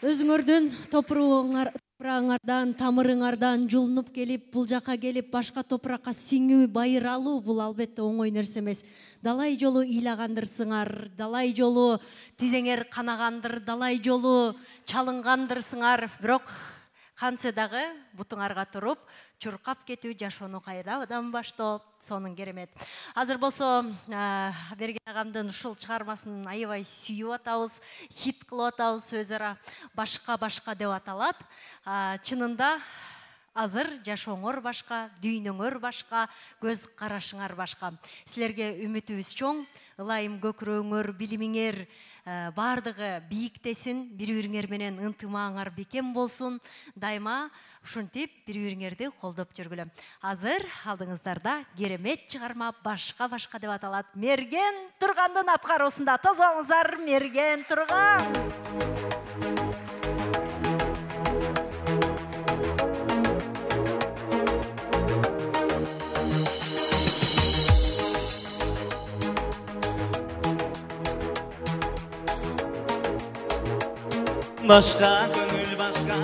Өзүңөрдүн топураңардан, тамырыңардан жулунуп келип, бул жака келип, башка топуракка сиңүү, байыралуу бул албетте оңой нерсе эмес. Далай жолу ыйлагандырсыңар, далай жолу тизеңер канагандыр, далай жолу чалынгандырсыңар, бирок кантсе дагы бутуңарга туруп, чуркап кетүү, жашоону кайрадан баштоо, сонун керемет. Азыр болсо Берген агамдын ушул чыгармасын аябай сүйүп атабыз, хит кылып атабыз, сөзү ара башка деп аталат. Чынында азыр жашооңор башка, дүйнөңөр башка, көз карашыңар башка. Силерге үмүтүбүз чоң, ылайым көкүрөөңөр, билимиңер бардыгы бийиктесин, бири-бириңер менен ынтымагыңар бекем болсун. Дайыма ушинтип бири-бириңерди колдоп жүргүлө. Азыр алдыңыздарда керемет чыгарма башка деп аталат. Мерген Тургандын аткаруусунда. Тозолуңуздар, Мерген Турган. Başka gönül başka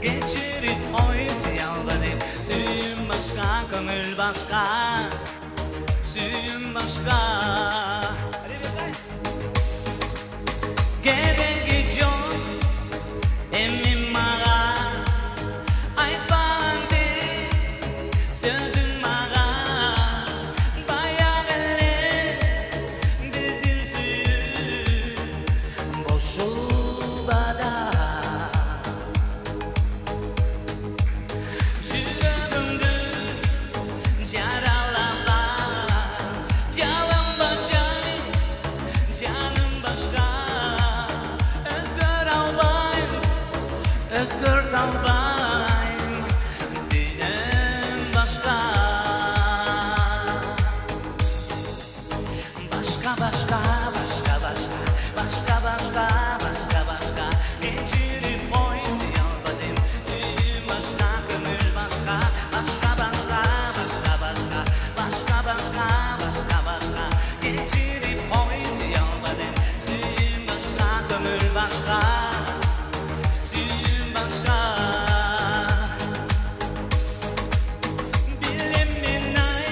geçirip oysa yalvarayım. Suyum başka, gönül başka, suyum başka. Gereği yok emmim bana, aytpan de sözün bana. Bayağı bizdin suyu boşu bada. Yüreğimde yaralama, canım başka, canım başka. Özgür dalbayım, dinem başka. Başka geçirip oysa yalvarayım. Suyum başka, gönül başka. Başka geçirip oysa yalvarayım. Suyum başka, gönül başka, suyum başka. Bilemin ay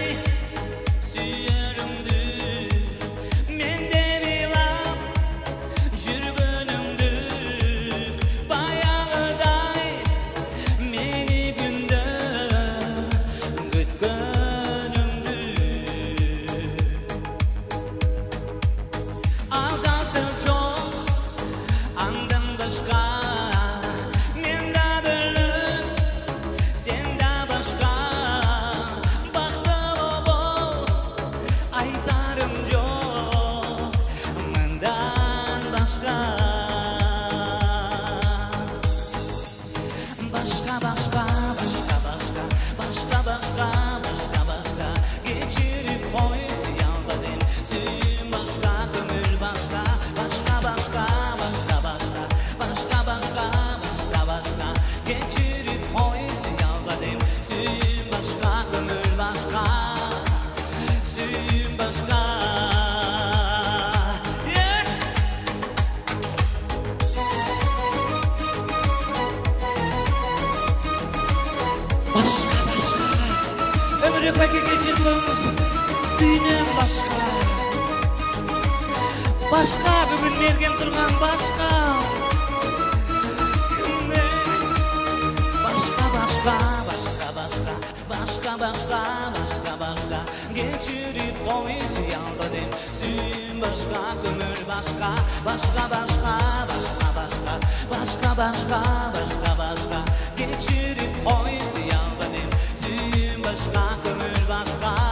suyarımdı, menden ilap жүргөнүмдү. Баягыдай мени күндө күткөнүмдү. Алдамчы жок андан башка, мен да бөлүк, сен да башка. Бактылуу бол, айтарым жок мындан башка. Başka geçirip oysa yalvarayım. Suyum başka, gönül başka. Başka geçirip oysa yalvarayım. Suyum başka, gönül başka, suyum başka. Yeah. Başka ömrü peki geçirmemiz düğünüm başka. Bugün Mergen Turgan başka. Başka geçirip oysa yalvarayım. Suyum başka, gönül başka. Başka geçirip oysa yalvarayım. Suyum başka, gönül başka.